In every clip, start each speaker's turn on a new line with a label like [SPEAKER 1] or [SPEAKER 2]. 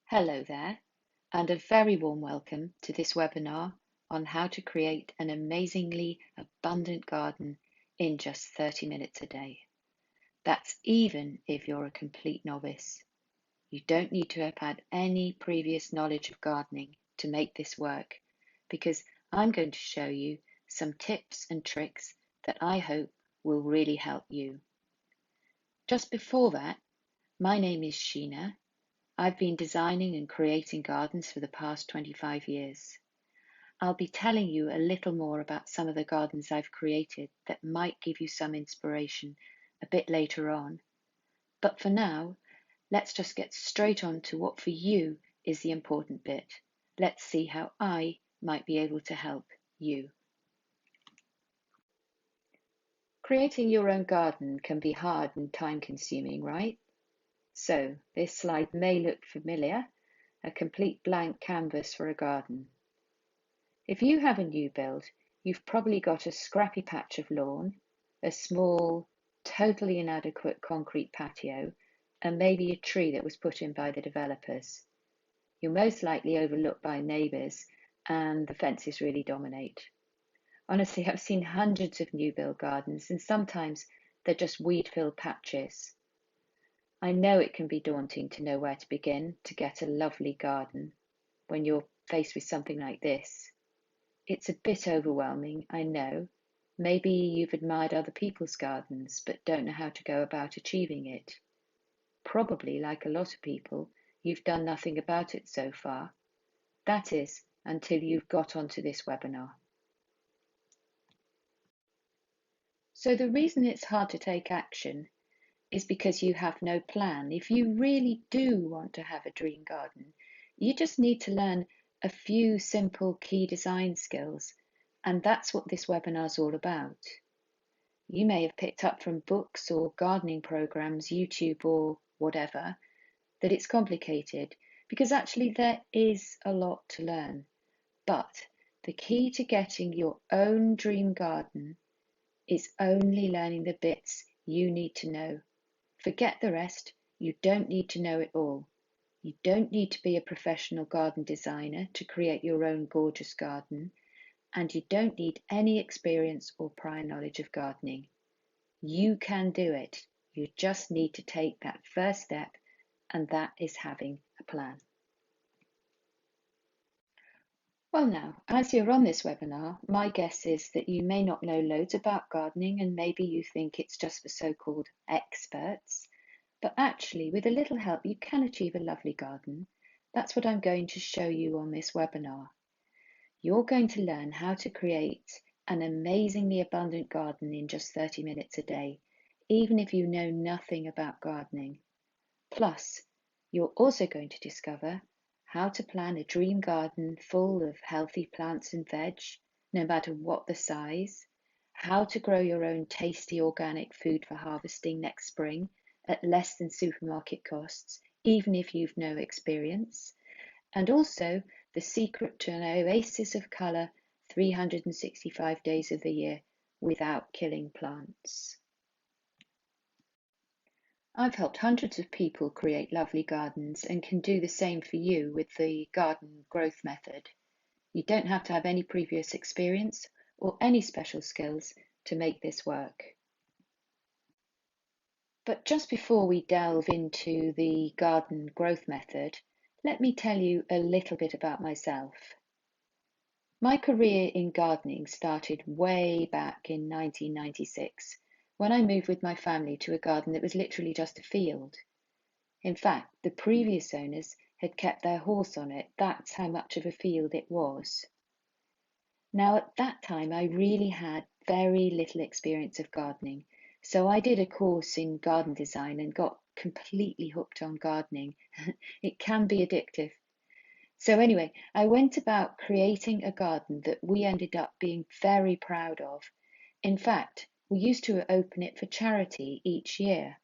[SPEAKER 1] Hello there, and a very warm welcome to this webinar on how to create an amazingly abundant garden in just 30 minutes a day. That's even if you're a complete novice. You don't need to have had any previous knowledge of gardening to make this work, because I'm going to show you some tips and tricks that I hope will really help you. Just before that, my name is Sheena. I've been designing and creating gardens for the past 25 years. I'll be telling you a little more about some of the gardens I've created that might give you some inspiration a bit later on. But for now, let's just get straight on to what for you is the important bit. Let's see how I might be able to help you. Creating your own garden can be hard and time consuming, right? So this slide may look familiar, a complete blank canvas for a garden. If you have a new build, you've probably got a scrappy patch of lawn, a small, totally inadequate concrete patio, and maybe a tree that was put in by the developers. You're most likely overlooked by neighbours, and the fences really dominate. Honestly, I've seen hundreds of new build gardens, and sometimes they're just weed-filled patches. I know it can be daunting to know where to begin to get a lovely garden when you're faced with something like this. It's a bit overwhelming, I know. Maybe you've admired other people's gardens but don't know how to go about achieving it. Probably, like a lot of people, you've done nothing about it so far. That is, until you've got onto this webinar. So the reason it's hard to take action is because you have no plan. If you really do want to have a dream garden, you just need to learn a few simple key design skills, and that's what this webinar is all about. You may have picked up from books or gardening programs, YouTube or whatever, that it's complicated, because actually there is a lot to learn. But the key to getting your own dream garden is only learning the bits you need to know. Forget the rest. You don't need to know it all. You don't need to be a professional garden designer to create your own gorgeous garden, and you don't need any experience or prior knowledge of gardening. You can do it. You just need to take that first step, and that is having a plan. Well, now, as you're on this webinar, my guess is that you may not know loads about gardening, and maybe you think it's just for so-called experts. But actually, with a little help, you can achieve a lovely garden. That's what I'm going to show you on this webinar. You're going to learn how to create an amazingly abundant garden in just 30 minutes a day, even if you know nothing about gardening. Plus, you're also going to discover how to plan a dream garden full of healthy plants and veg, no matter what the size, how to grow your own tasty organic food for harvesting next spring at less than supermarket costs, even if you've no experience, and also the secret to an oasis of colour 365 days of the year without killing plants. I've helped hundreds of people create lovely gardens and can do the same for you with the garden growth method. You don't have to have any previous experience or any special skills to make this work. But just before we delve into the garden growth method, let me tell you a little bit about myself. My career in gardening started way back in 1996 when I moved with my family to a garden that was literally just a field. In fact, the previous owners had kept their horse on it. That's how much of a field it was. Now, at that time, I really had very little experience of gardening, so I did a course in garden design and got completely hooked on gardening. It can be addictive. So anyway, I went about creating a garden that we ended up being very proud of. In fact, we used to open it for charity each year.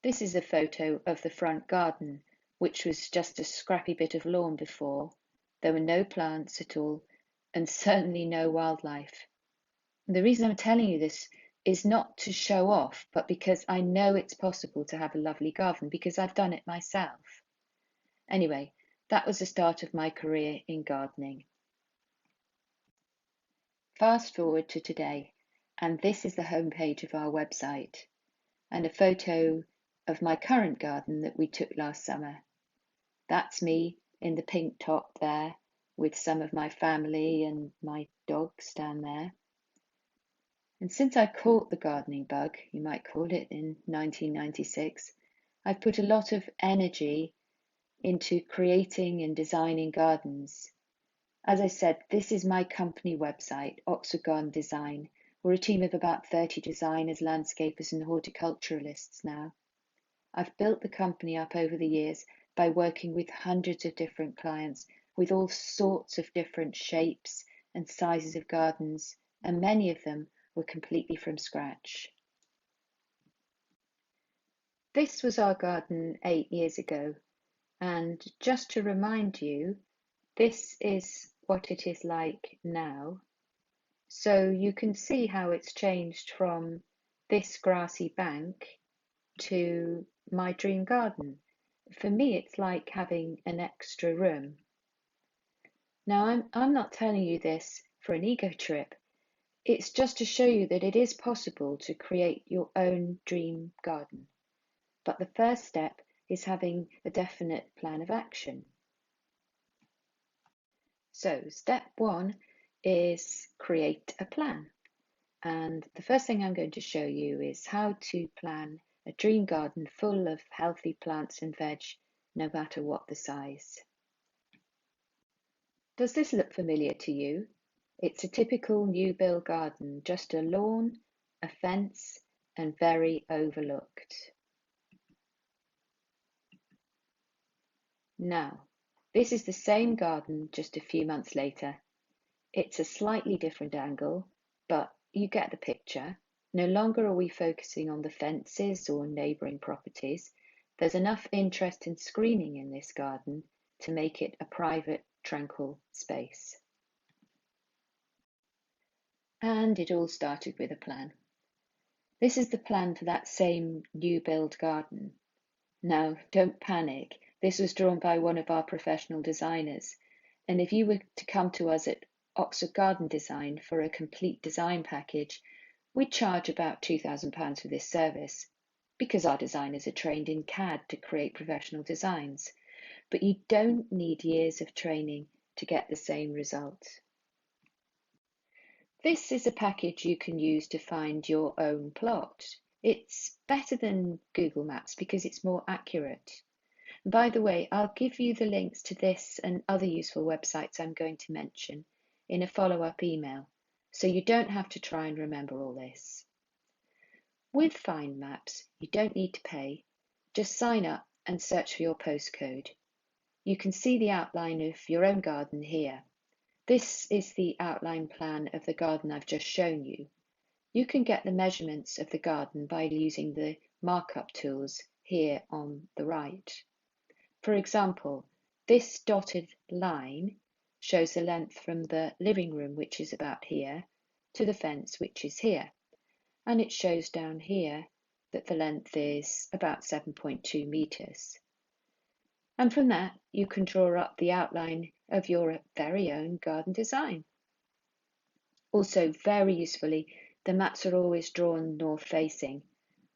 [SPEAKER 1] This is a photo of the front garden, which was just a scrappy bit of lawn before. There were no plants at all, and certainly no wildlife. The reason I'm telling you this is not to show off, but because I know it's possible to have a lovely garden because I've done it myself. Anyway, that was the start of my career in gardening. Fast forward to today, and this is the homepage of our website, and a photo of my current garden that we took last summer. That's me in the pink top there, with some of my family and my dogs down there. And since I caught the gardening bug, you might call it, in 1996, I've put a lot of energy into creating and designing gardens. As I said, this is my company website, Oxford Garden Design. We're a team of about 30 designers, landscapers and horticulturalists now. I've built the company up over the years by working with hundreds of different clients with all sorts of different shapes and sizes of gardens, and many of them were completely from scratch. This was our garden 8 years ago, and just to remind you, this is what it is like now. So you can see how it's changed from this grassy bank to my dream garden. For me, it's like having an extra room. Now, I'm not telling you this for an ego trip. It's just to show you that it is possible to create your own dream garden. But the first step is having a definite plan of action. So step one is create a plan. And the first thing I'm going to show you is how to plan a dream garden full of healthy plants and veg, no matter what the size. Does this look familiar to you? It's a typical new build garden, just a lawn, a fence, and very overlooked. Now, this is the same garden just a few months later. It's a slightly different angle, but you get the picture. No longer are we focusing on the fences or neighbouring properties. There's enough interest in screening in this garden to make it a private, tranquil space. And it all started with a plan. This is the plan for that same new build garden. Now, don't panic. This was drawn by one of our professional designers. And if you were to come to us at Oxford Garden Design for a complete design package, we'd charge about £2,000 for this service, because our designers are trained in CAD to create professional designs. But you don't need years of training to get the same result. This is a package you can use to find your own plot. It's better than Google Maps because it's more accurate. By the way, I'll give you the links to this and other useful websites I'm going to mention in a follow-up email, so you don't have to try and remember all this. With Find Maps, you don't need to pay. Just sign up and search for your postcode. You can see the outline of your own garden here. This is the outline plan of the garden I've just shown you. You can get the measurements of the garden by using the markup tools here on the right. For example, this dotted line shows the length from the living room, which is about here, to the fence, which is here. And it shows down here that the length is about 7.2 metres. And from that, you can draw up the outline of your very own garden design. Also, very usefully, the maps are always drawn north facing,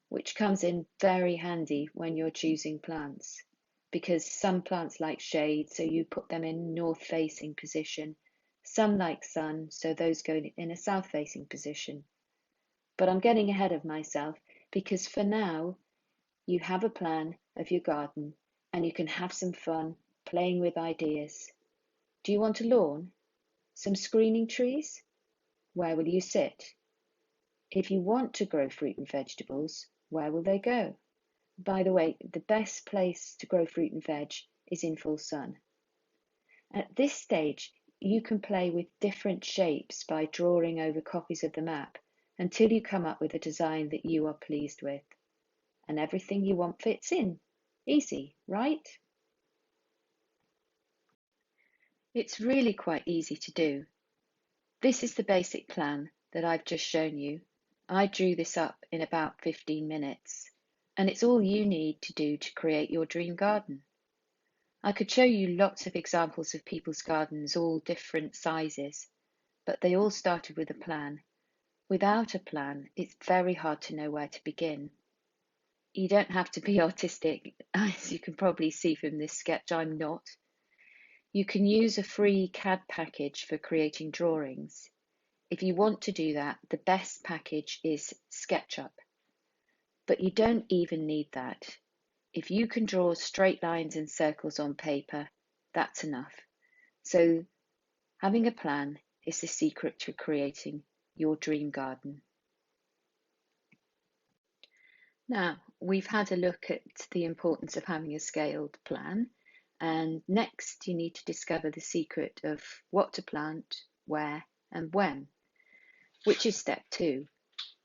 [SPEAKER 1] which comes in very handy when you're choosing plants, because some plants like shade, so you put them in north facing position. Some like sun, so those go in a south facing position. But I'm getting ahead of myself because for now, you have a plan of your garden and you can have some fun playing with ideas. Do you want a lawn? Some screening trees? Where will you sit? If you want to grow fruit and vegetables, where will they go? By the way, the best place to grow fruit and veg is in full sun. At this stage, you can play with different shapes by drawing over copies of the map until you come up with a design that you are pleased with. And everything you want fits in. Easy, right? It's really quite easy to do. This is the basic plan that I've just shown you. I drew this up in about 15 minutes, and it's all you need to do to create your dream garden. I could show you lots of examples of people's gardens, all different sizes, but they all started with a plan. Without a plan, it's very hard to know where to begin. You don't have to be artistic, as you can probably see from this sketch, I'm not. You can use a free CAD package for creating drawings. If you want to do that, the best package is SketchUp. But you don't even need that. If you can draw straight lines and circles on paper, that's enough. So having a plan is the secret to creating your dream garden. Now, we've had a look at the importance of having a scaled plan, and next you need to discover the secret of what to plant, where, and when, which is step 2,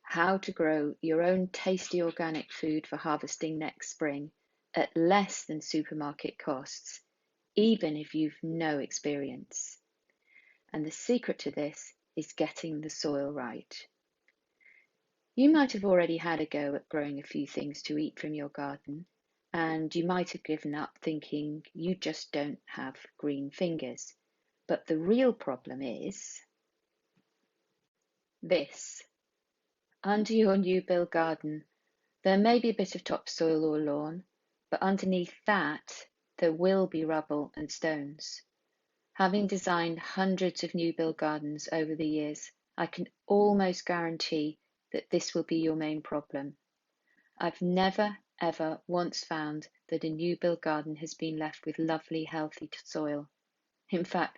[SPEAKER 1] how to grow your own tasty organic food for harvesting next spring at less than supermarket costs, even if you've no experience. And the secret to this is getting the soil right. You might have already had a go at growing a few things to eat from your garden, and you might have given up thinking you just don't have green fingers. But the real problem is this. Under your new build garden, there may be a bit of topsoil or lawn, but underneath that, there will be rubble and stones. Having designed hundreds of new build gardens over the years, I can almost guarantee that this will be your main problem. I've never, ever once found that a new build garden has been left with lovely, healthy soil. In fact,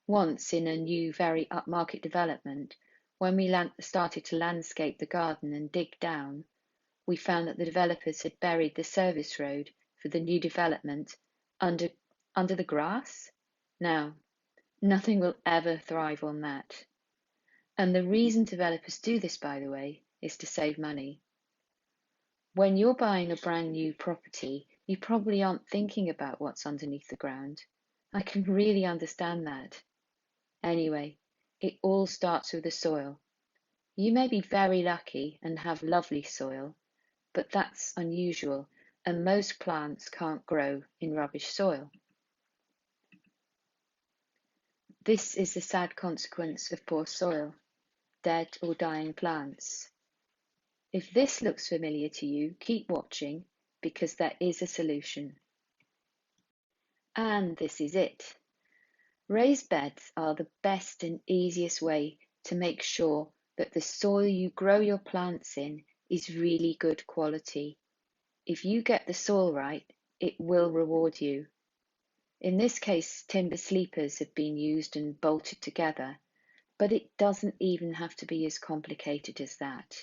[SPEAKER 1] once in a new, very upmarket development, when we started to landscape the garden and dig down, we found that the developers had buried the service road for the new development under the grass. Now, nothing will ever thrive on that. And the reason developers do this, by the way, is to save money. When you're buying a brand new property, you probably aren't thinking about what's underneath the ground. I can really understand that. Anyway, it all starts with the soil. You may be very lucky and have lovely soil, but that's unusual, and most plants can't grow in rubbish soil. This is the sad consequence of poor soil, dead or dying plants. If this looks familiar to you, keep watching, because there is a solution. And this is it. Raised beds are the best and easiest way to make sure that the soil you grow your plants in is really good quality. If you get the soil right, it will reward you. In this case, timber sleepers have been used and bolted together, but it doesn't even have to be as complicated as that.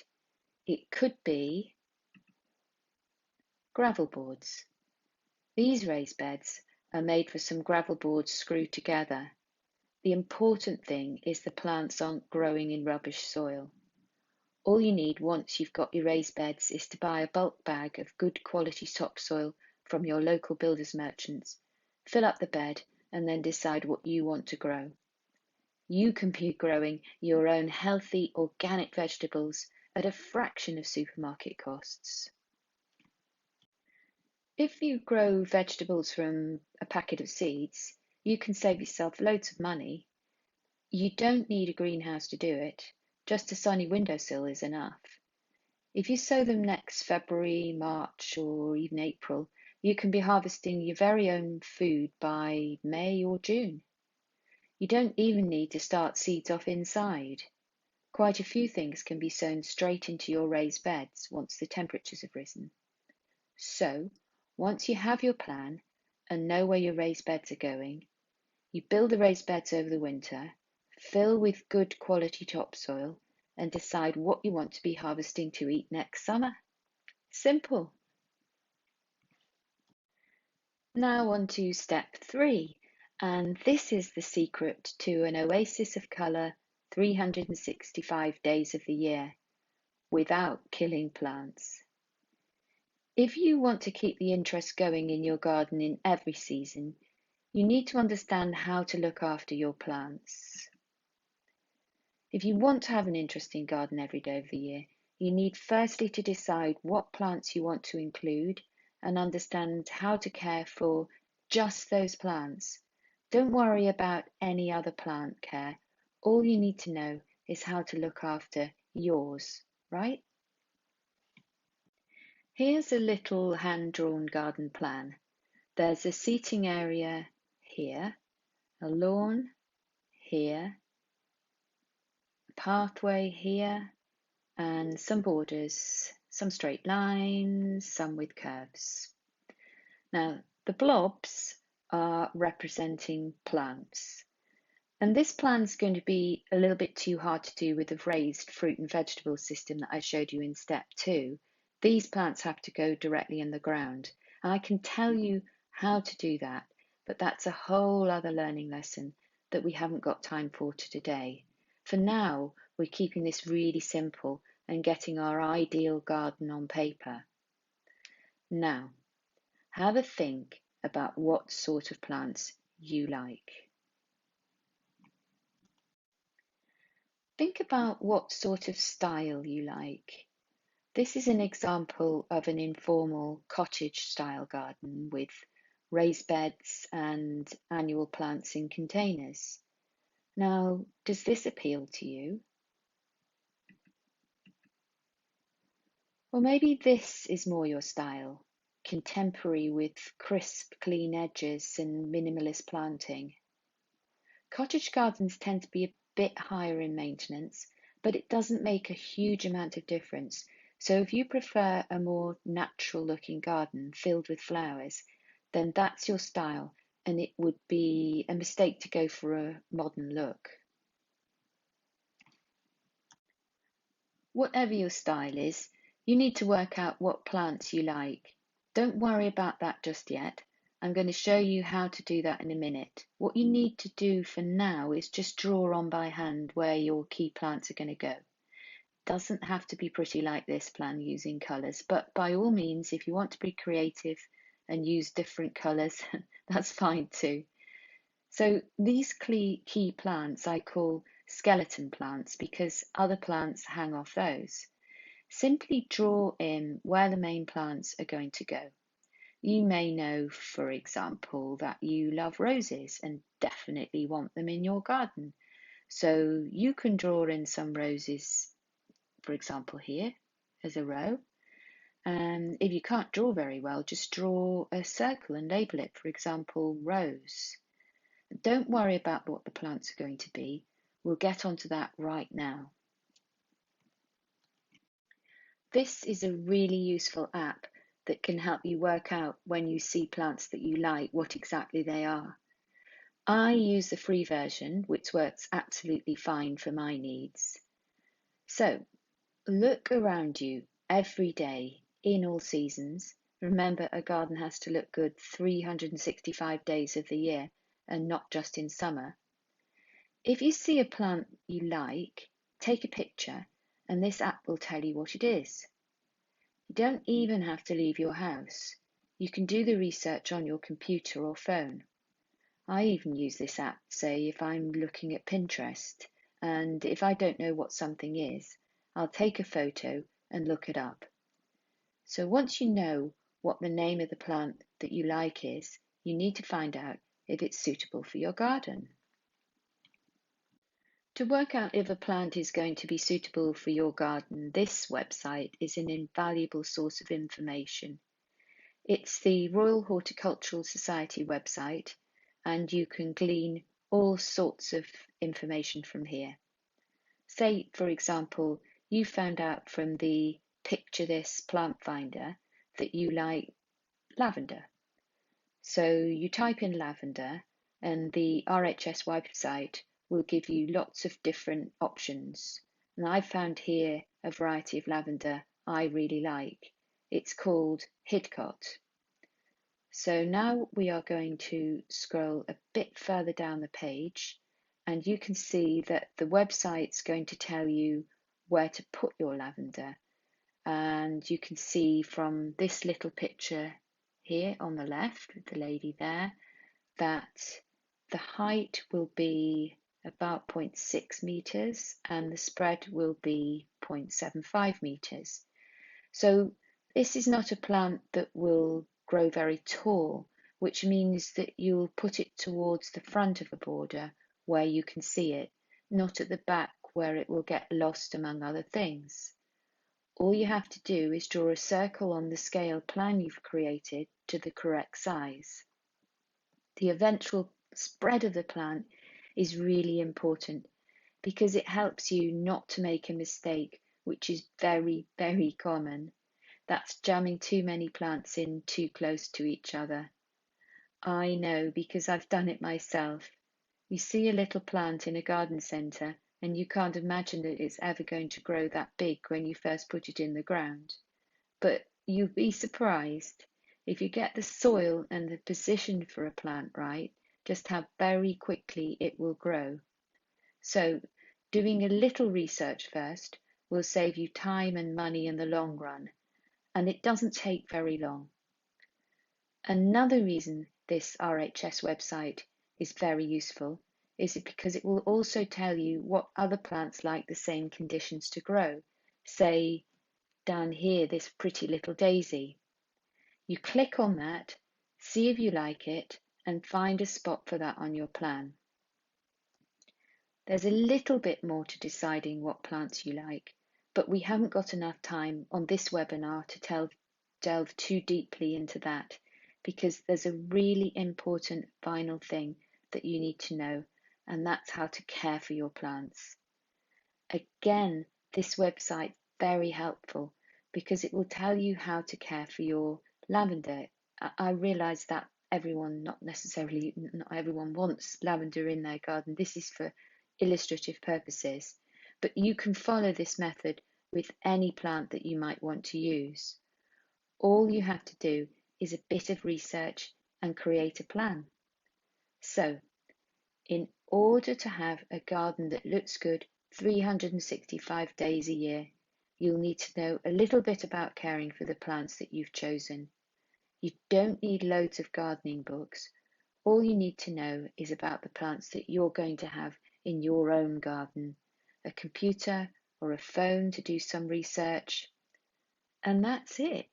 [SPEAKER 1] It could be gravel boards. These raised beds are made for some gravel boards screwed together. The important thing is the plants aren't growing in rubbish soil. All you need once you've got your raised beds is to buy a bulk bag of good quality topsoil from your local builders merchants, fill up the bed, and then decide what you want to grow. You can be growing your own healthy organic vegetables at a fraction of supermarket costs. If you grow vegetables from a packet of seeds, you can save yourself loads of money. You don't need a greenhouse to do it, just a sunny windowsill is enough. If you sow them next February, March, or even April, you can be harvesting your very own food by May or June. You don't even need to start seeds off inside. Quite a few things can be sown straight into your raised beds once the temperatures have risen. So, once you have your plan and know where your raised beds are going, you build the raised beds over the winter, fill with good quality topsoil, and decide what you want to be harvesting to eat next summer. Simple. Now on to step 3, and this is the secret to an oasis of colour 365 days of the year, without killing plants. If you want to keep the interest going in your garden in every season, you need to understand how to look after your plants. If you want to have an interesting garden every day of the year, you need firstly to decide what plants you want to include and understand how to care for just those plants. Don't worry about any other plant care. All you need to know is how to look after yours, right? Here's a little hand-drawn garden plan. There's a seating area here, a lawn here, a pathway here, and some borders, some straight lines, some with curves. Now, the blobs are representing plants. And this plan's going to be a little bit too hard to do with the raised fruit and vegetable system that I showed you in step 2. These plants have to go directly in the ground. And I can tell you how to do that, but that's a whole other learning lesson that we haven't got time for today. For now, we're keeping this really simple and getting our ideal garden on paper. Now, have a think about what sort of plants you like. Think about what sort of style you like. This is an example of an informal cottage style garden with raised beds and annual plants in containers. Now, does this appeal to you? Or maybe this is more your style, contemporary with crisp, clean edges and minimalist planting. Cottage gardens tend to be a bit higher in maintenance, but it doesn't make a huge amount of difference. So if you prefer a more natural looking garden filled with flowers, then that's your style, and it would be a mistake to go for a modern look. Whatever your style is, you need to work out what plants you like. Don't worry about that just yet. I'm going to show you how to do that in a minute. What you need to do for now is just draw on by hand where your key plants are going to go. It doesn't have to be pretty like this plan using colours, but by all means, if you want to be creative and use different colours, that's fine too. So these key plants I call skeleton plants because other plants hang off those. Simply draw in where the main plants are going to go. You may know, for example, that you love roses and definitely want them in your garden. So you can draw in some roses, for example, here as a row. And if you can't draw very well, just draw a circle and label it, for example, rose. Don't worry about what the plants are going to be. We'll get onto that right now. This is a really useful app that can help you work out when you see plants that you like, what exactly they are. I use the free version, which works absolutely fine for my needs. So, look around you every day, in all seasons. Remember, a garden has to look good 365 days of the year and not just in summer. If you see a plant you like, take a picture and this app will tell you what it is. You don't even have to leave your house. You can do the research on your computer or phone. I even use this app, say, if I'm looking at Pinterest, and if I don't know what something is, I'll take a photo and look it up. So once you know what the name of the plant that you like is, you need to find out if it's suitable for your garden. To work out if a plant is going to be suitable for your garden, this website is an invaluable source of information. It's the Royal Horticultural Society website, and you can glean all sorts of information from here. Say, for example, you found out from the Picture This plant finder that you like lavender. So you type in lavender, and the RHS website will give you lots of different options. And I've found here a variety of lavender I really like. It's called Hidcote. So now we are going to scroll a bit further down the page, and you can see that the website's going to tell you where to put your lavender. And you can see from this little picture here on the left with the lady there that the height will be about 0.6 meters, and the spread will be 0.75 meters. So this is not a plant that will grow very tall, which means that you'll put it towards the front of a border where you can see it, not at the back where it will get lost among other things. All you have to do is draw a circle on the scale plan you've created to the correct size. The eventual spread of the plant is really important because it helps you not to make a mistake, which is very, very common. That's jamming too many plants in too close to each other. I know because I've done it myself. You see a little plant in a garden centre and you can't imagine that it's ever going to grow that big when you first put it in the ground. But you'll be surprised if you get the soil and the position for a plant right, just how very quickly it will grow. So, doing a little research first will save you time and money in the long run, and it doesn't take very long. Another reason this RHS website is very useful is because it will also tell you what other plants like the same conditions to grow. Say, down here, this pretty little daisy. You click on that, see if you like it, and find a spot for that on your plan. There's a little bit more to deciding what plants you like, but we haven't got enough time on this webinar to delve too deeply into that, because there's a really important final thing that you need to know, and that's how to care for your plants. Again, this website's very helpful because it will tell you how to care for your lavender. I realise that not everyone wants lavender in their garden. This is for illustrative purposes, but you can follow this method with any plant that you might want to use. All you have to do is a bit of research and create a plan. So, in order to have a garden that looks good 365 days a year, you'll need to know a little bit about caring for the plants that you've chosen. You don't need loads of gardening books. All you need to know is about the plants that you're going to have in your own garden, a computer or a phone to do some research, and that's it.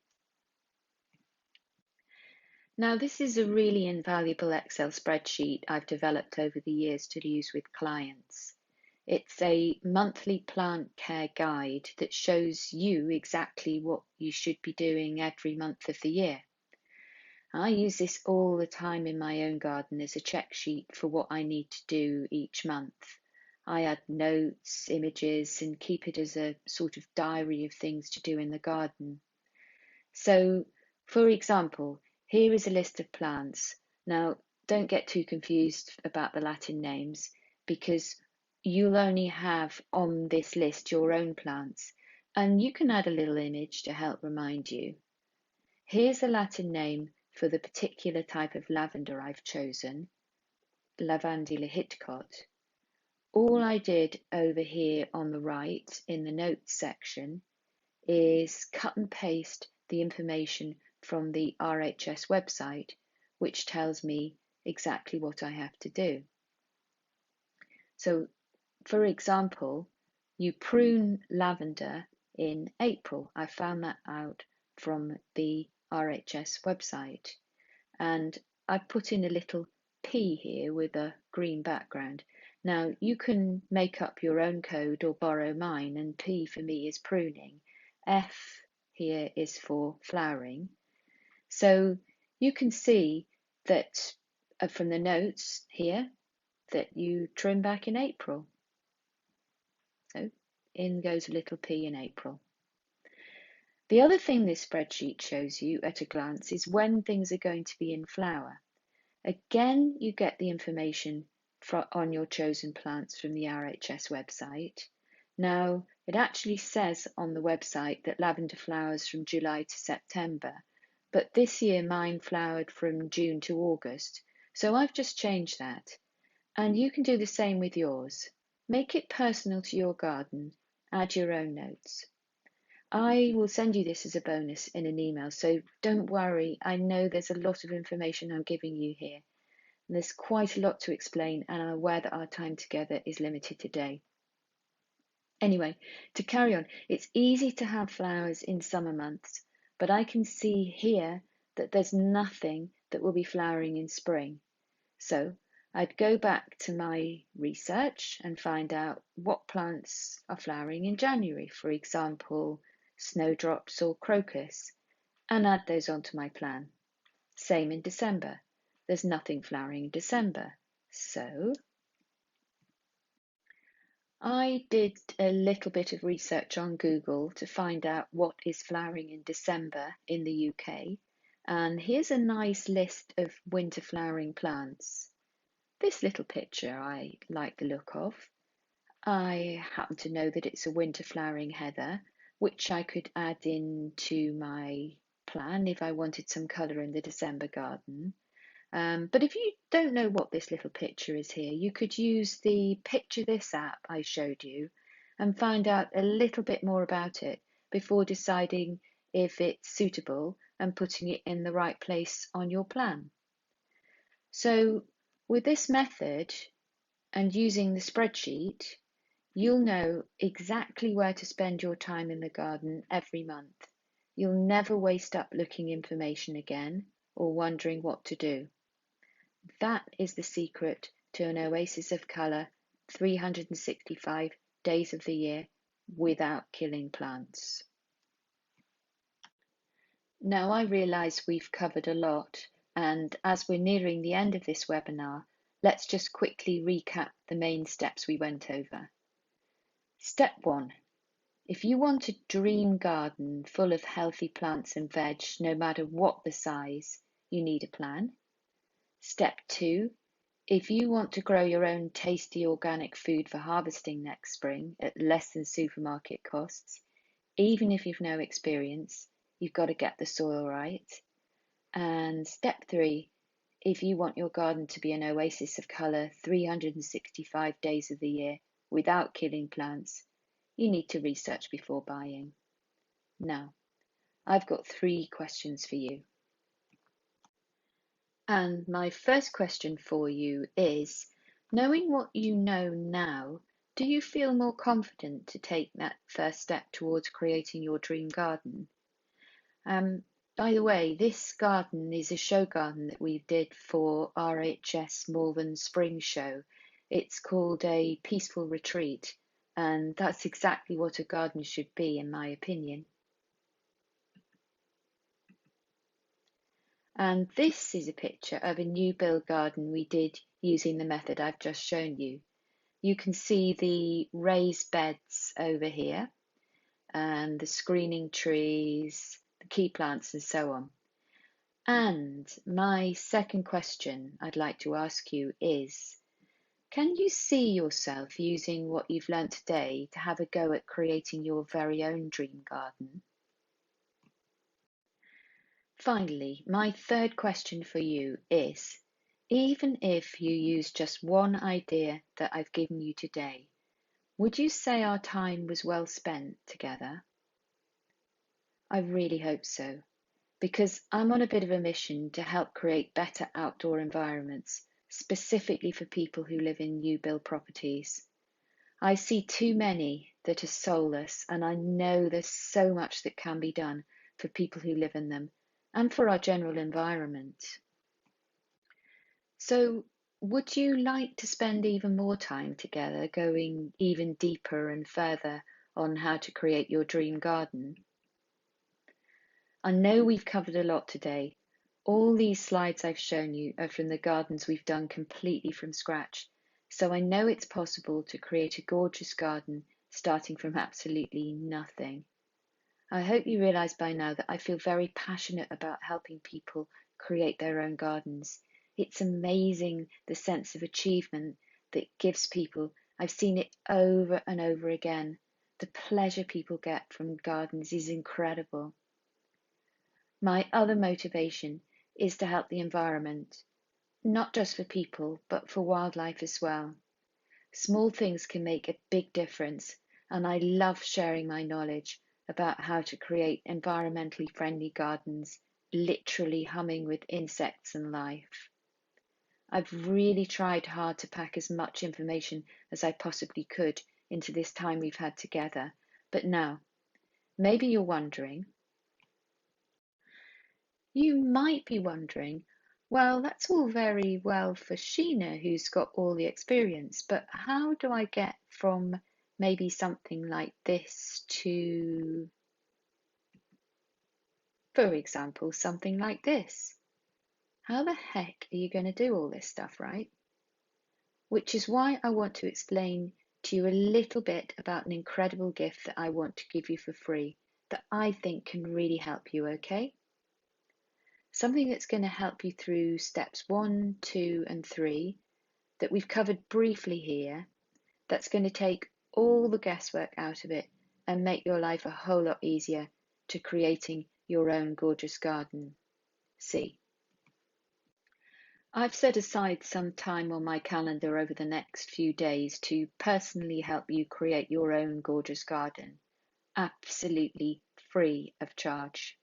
[SPEAKER 1] Now, this is a really invaluable Excel spreadsheet I've developed over the years to use with clients. It's a monthly plant care guide that shows you exactly what you should be doing every month of the year. I use this all the time in my own garden as a check sheet for what I need to do each month. I add notes, images, and keep it as a sort of diary of things to do in the garden. So, for example, here is a list of plants. Now, don't get too confused about the Latin names because you'll only have on this list your own plants, and you can add a little image to help remind you. Here's a Latin name for the particular type of lavender I've chosen, Lavandula Hitchcock. All I did over here on the right in the notes section is cut and paste the information from the RHS website, which tells me exactly what I have to do. So, for example, you prune lavender in April. I found that out from the RHS website, and I put in a little P here with a green background. Now, you can make up your own code or borrow mine, and P for me is pruning. F here is for flowering. So you can see that from the notes here that you trim back in April. So in goes a little P in April. The other thing this spreadsheet shows you at a glance is when things are going to be in flower. Again, you get the information on your chosen plants from the RHS website. Now, it actually says on the website that lavender flowers from July to September, but this year mine flowered from June to August, so I've just changed that. And you can do the same with yours. Make it personal to your garden, add your own notes. I will send you this as a bonus in an email, so don't worry. I know there's a lot of information I'm giving you here, There's quite a lot to explain, and I'm aware that our time together is limited today. Anyway, to carry on, it's easy to have flowers in summer months, but I can see here that there's nothing that will be flowering in spring. So I'd go back to my research and find out what plants are flowering in January, for example, snowdrops or crocus, and add those onto my plan. Same in December. There's nothing flowering in December. So I did a little bit of research on Google to find out what is flowering in December in the UK. And here's a nice list of winter flowering plants. This little picture I like the look of. I happen to know that it's a winter flowering heather, which I could add into my plan if I wanted some colour in the December garden. But if you don't know what this little picture is here, you could use the Picture This app I showed you and find out a little bit more about it before deciding if it's suitable and putting it in the right place on your plan. So with this method and using the spreadsheet, you'll know exactly where to spend your time in the garden every month. You'll never waste up looking information again or wondering what to do. That is the secret to an oasis of colour 365 days of the year without killing plants. Now I realise we've covered a lot, and as we're nearing the end of this webinar, let's just quickly recap the main steps we went over. Step 1. If you want a dream garden full of healthy plants and veg, no matter what the size, you need a plan. Step 2. If you want to grow your own tasty organic food for harvesting next spring at less than supermarket costs, even if you've no experience, you've got to get the soil right. And step 3, if you want your garden to be an oasis of colour 365 days of the year without killing plants, you need to research before buying. Now, I've got 3 questions for you. And my first question for you is, knowing what you know now, do you feel more confident to take that first step towards creating your dream garden? By the way, this garden is a show garden that we did for RHS Malvern Spring Show. It's called a peaceful retreat, and that's exactly what a garden should be, in my opinion. And this is a picture of a new build garden we did using the method I've just shown you. You can see the raised beds over here and the screening trees, the key plants and so on. And my second question I'd like to ask you is, can you see yourself using what you've learnt today to have a go at creating your very own dream garden? Finally, my third question for you is, even if you use just one idea that I've given you today, would you say our time was well spent together? I really hope so, because I'm on a bit of a mission to help create better outdoor environments, specifically for people who live in new build properties. I see too many that are soulless, and I know there's so much that can be done for people who live in them and for our general environment. So, would you like to spend even more time together, going even deeper and further on how to create your dream garden? I know we've covered a lot today. All these slides I've shown you are from the gardens we've done completely from scratch, so I know it's possible to create a gorgeous garden starting from absolutely nothing. I hope you realise by now that I feel very passionate about helping people create their own gardens. It's amazing the sense of achievement that gives people. I've seen it over and over again. The pleasure people get from gardens is incredible. My other motivation is to help the environment, not just for people, but for wildlife as well. Small things can make a big difference, and I love sharing my knowledge about how to create environmentally friendly gardens, literally humming with insects and life. I've really tried hard to pack as much information as I possibly could into this time we've had together. But now, maybe you're wondering, you might be wondering, well, that's all very well for Sheena, who's got all the experience, but how do I get from maybe something like this to, for example, something like this? How the heck are you going to do all this stuff, right? Which is why I want to explain to you a little bit about an incredible gift that I want to give you for free that I think can really help you, okay? Something that's going to help you through steps 1, 2, and 3 that we've covered briefly here, that's going to take all the guesswork out of it and make your life a whole lot easier to creating your own gorgeous garden. See, I've set aside some time on my calendar over the next few days to personally help you create your own gorgeous garden, absolutely free of charge.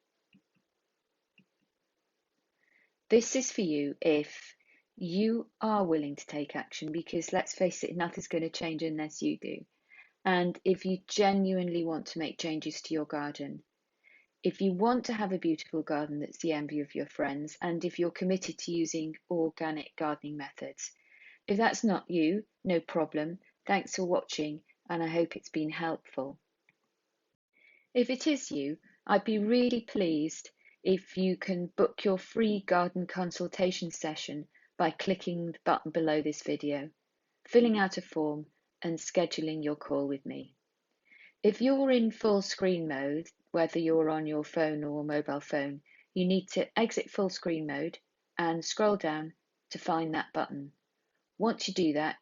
[SPEAKER 1] This is for you if you are willing to take action, because let's face it, nothing's going to change unless you do. And if you genuinely want to make changes to your garden, if you want to have a beautiful garden that's the envy of your friends, and if you're committed to using organic gardening methods. If that's not you, no problem. Thanks for watching, and I hope it's been helpful. If it is you, I'd be really pleased if you can book your free garden consultation session by clicking the button below this video, filling out a form, and scheduling your call with me. If you're in full screen mode, whether you're on your phone or mobile phone, you need to exit full screen mode and scroll down to find that button. Once you do that,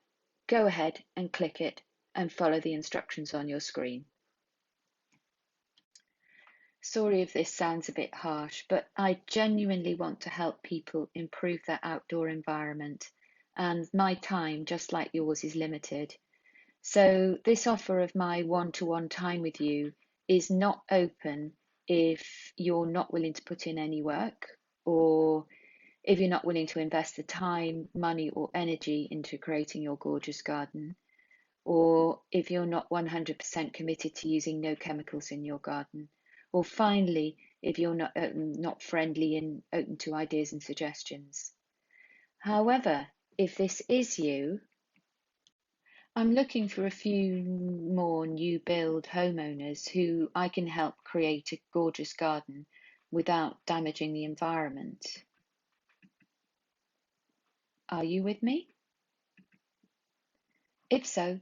[SPEAKER 1] go ahead and click it and follow the instructions on your screen. Sorry if this sounds a bit harsh, but I genuinely want to help people improve their outdoor environment, and my time, just like yours, is limited. So this offer of my one-to-one time with you is not open if you're not willing to put in any work, or if you're not willing to invest the time, money, or energy into creating your gorgeous garden, or if you're not 100% committed to using no chemicals in your garden, or finally, if you're not friendly and open to ideas and suggestions. However, if this is you, I'm looking for a few more new build homeowners who I can help create a gorgeous garden without damaging the environment. Are you with me? If so,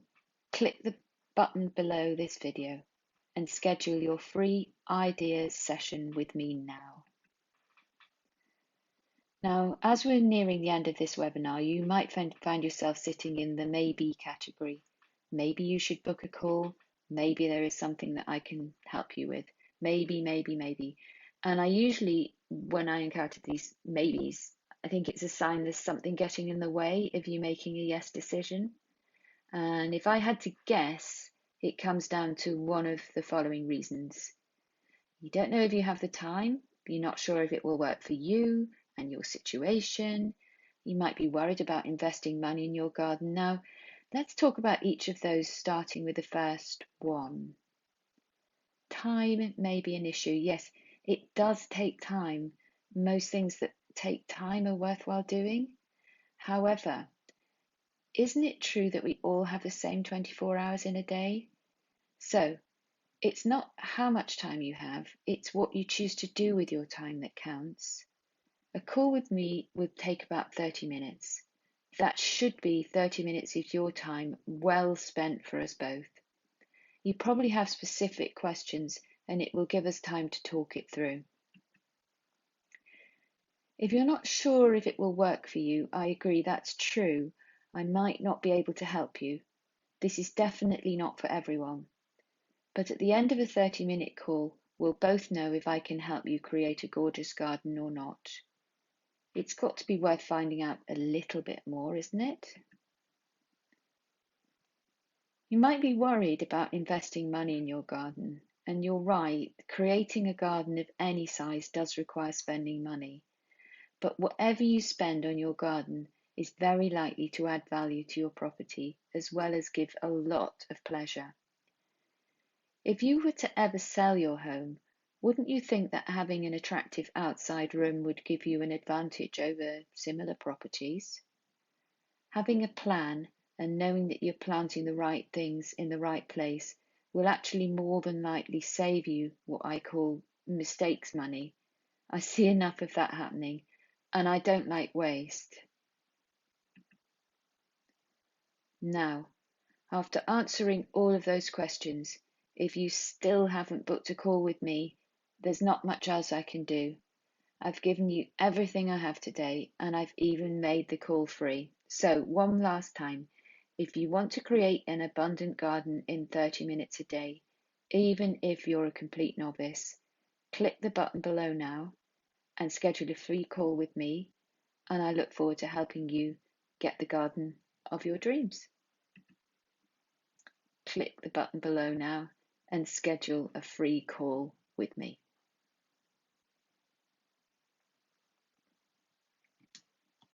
[SPEAKER 1] click the button below this video and schedule your free ideas session with me now. Now, as we're nearing the end of this webinar, you might find yourself sitting in the maybe category. Maybe you should book a call. Maybe there is something that I can help you with. Maybe, maybe, maybe. And I usually, when I encounter these maybes, I think it's a sign there's something getting in the way of you making a yes decision. And if I had to guess, it comes down to one of the following reasons. You don't know if you have the time, you're not sure if it will work for you and your situation. You might be worried about investing money in your garden. Now, let's talk about each of those, starting with the first one. Time may be an issue. Yes, it does take time. Most things that take time are worthwhile doing. However, isn't it true that we all have the same 24 hours in a day? So, it's not how much time you have, it's what you choose to do with your time that counts. A call with me would take about 30 minutes. That should be 30 minutes of your time well spent for us both. You probably have specific questions, and it will give us time to talk it through. If you're not sure if it will work for you, I agree, that's true. I might not be able to help you. This is definitely not for everyone. But at the end of a 30-minute call, we'll both know if I can help you create a gorgeous garden or not. It's got to be worth finding out a little bit more, isn't it? You might be worried about investing money in your garden, and you're right, creating a garden of any size does require spending money. But whatever you spend on your garden, is very likely to add value to your property as well as give a lot of pleasure. If you were to ever sell your home, wouldn't you think that having an attractive outside room would give you an advantage over similar properties? Having a plan and knowing that you're planting the right things in the right place will actually more than likely save you what I call mistakes money. I see enough of that happening, and I don't like waste. Now, after answering all of those questions, if you still haven't booked a call with me, there's not much else I can do. I've given you everything I have today, and I've even made the call free. So, one last time, if you want to create an abundant garden in 30 minutes a day, even if you're a complete novice, click the button below now and schedule a free call with me, and I look forward to helping you get the garden of your dreams. Click the button below now and schedule a free call with me.